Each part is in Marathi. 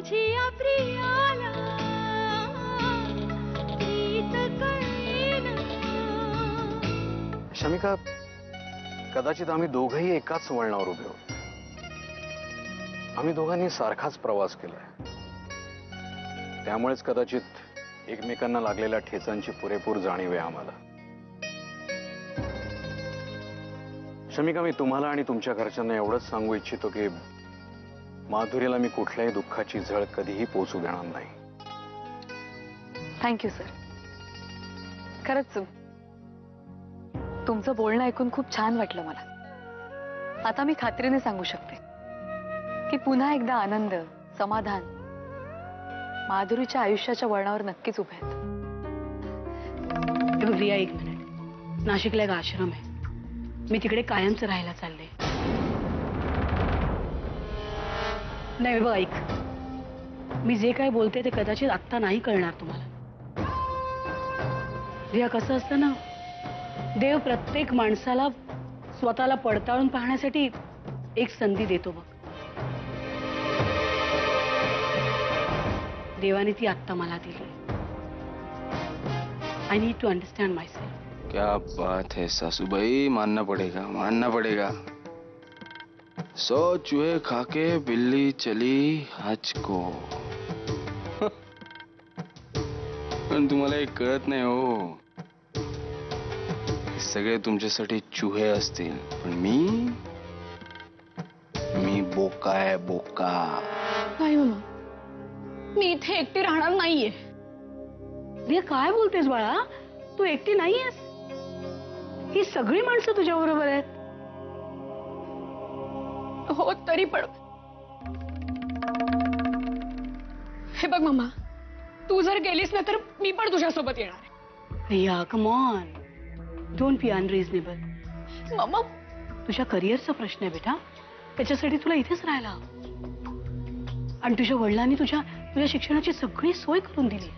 तुझी प्रियाला प्रीत कळेना। शमिका, कदाचित आम्ही दोघंही एकाच वळणावर उभे आहोत। आम्ही दोघांनी सारखाच प्रवास केलाय, त्यामुळेच कदाचित एकमेकांना लागलेल्या ठेचांची पुरेपूर जाणीव आहे आम्हाला। शमिका, मी तुम्हाला आणि तुमच्या घरच्यांना एवढंच सांगू इच्छितो की माधुरीला मी कुठल्याही दुःखाची झळ कधीही पोचू देणार नाही। Thank you sir. खरंच तुमचं बोलणं ऐकून खूप छान वाटलं मला। आता मी खात्रीने सांगू शकते की पुन्हा एकदा आनंद, समाधान माधुरीच्या आयुष्याच्या वळणावर नक्कीच उभे आहेत। रिया, एक मिनिट। नाशिकला एक आश्रम आहे, मी तिकडे कायमच राहायला चालले। नाही बघ, ऐक, मी जे काय बोलते ते कदाचित आत्ता नाही कळणार तुम्हाला। रिया, कसं असतं ना, देव प्रत्येक माणसाला स्वतःला पडताळून पाहण्यासाठी एक संधी देतो बघ। देवाने ती आत्ता मला दिली। I need to understand myself. क्या बात है सासूबाई, मानना पड़ेगा, मानना पड़ेगा। 100 चूहे खाके बिल्ली चली हज को। पण तुम्हाला एक कळत नाही हो, सगळे तुमच्यासाठी चूहे असतील, पण मी बोका आहे, बोका। नाही मामा, मी इथे एकटी राहणार नाहीये। रिया, काय बोलतेस बाळा? तू एकटी नाहीयेस, ही सगळी माणसं तुझ्या बरोबर आहेत। हो, तरी पण हे बघ मामा, तू जर गेलीस ना तर मी पण तुझ्यासोबत येणार आहे। Riya, come on, don't be unreasonable. मामा, तुझ्या करिअरचा प्रश्न आहे बेटा, त्याच्यासाठी तुला इथेच राहायला हवं। आणि तुझ्या वडिलांनी तुझ्या शिक्षणाची सगळी सोय करून दिली।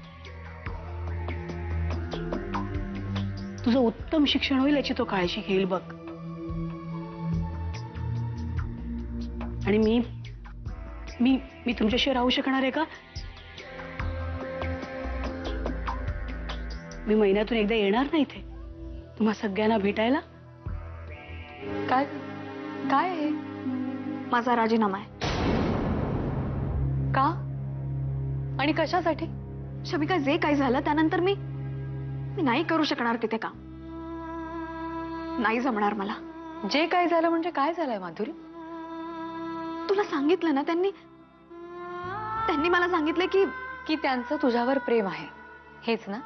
तुझं उत्तम शिक्षण होईल याची तो काळजी घेईल बघ। आणि मी मी मी तुमच्याशी राहू शकणार आहे का? मी महिन्यातून एकदा येणार ना इथे तुम्हा सगळ्यांना भेटायला। काय काय आहे? माझा राजीनामा आहे। का आणि कशासाठी? शमिका, जे काही झालं त्यानंतर मी नाही करू शकणार तिथे काम। नाही जमणार मला। जे काय झालं म्हणजे काय झालंय माधुरी? तुला सांगितलं ना, त्यांनी मला सांगितलं की त्यांचं तुझ्यावर प्रेम आहे, हेच ना?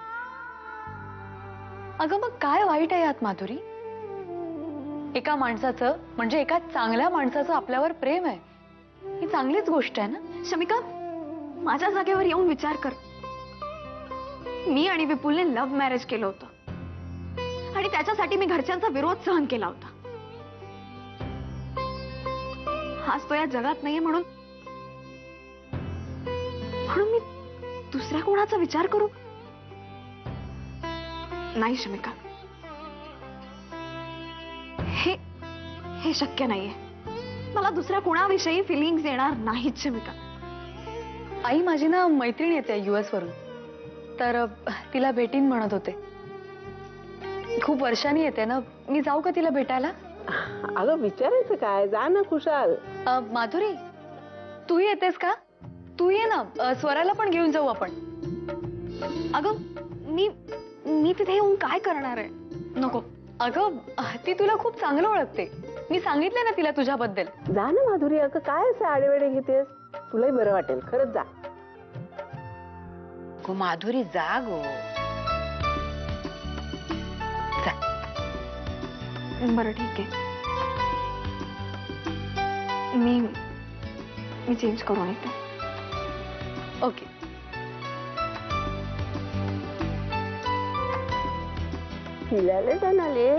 अगं मग काय वाईट आहे यात माधुरी? एका माणसाचं, म्हणजे एका चांगल्या माणसाचं आपल्यावर प्रेम आहे, ही चांगलीच गोष्ट आहे ना? शमिका, माझ्या जागेवर येऊन विचार कर। मी आणि विपुलने लव्ह मॅरेज केलं होतं आणि त्याच्यासाठी मी घरच्यांचा विरोध सहन केला होता। आज तो या जगात नाहीये म्हणून मी दुसऱ्या कोणाचा विचार करू? नाही शमिका, हे शक्य नाहीये। मला दुसऱ्या कोणाविषयी फिलिंग्स येणार नाहीत शमिका। आई, माझी ना मैत्रीण येते US वरून, तर तिला भेटीन म्हणत होते। खूप वर्षांनी येते ना, मी जाऊ का तिला भेटायला? अगं विचारायचं काय, जा ना खुशाल। माधुरी, तू येतेस का? तू ये ना, स्वराला पण घेऊन जाऊ आपण। अगं मी तिथे येऊन काय करणार आहे? नको अगं, ती तुला खूप चांगलं ओळखते, मी सांगितलं ना तिला तुझ्याबद्दल। जा ना माधुरी, अगं काय असं आडेवेडे घेतेस, तुलाही बरं वाटेल, खरंच जा। गो माधुरी, जा गो, जा। बरं ठीक आहे, मी चेंज करून येते। ओके। फिरायला जाणारे,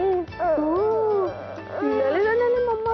फिरायला जाणारे मम्मा।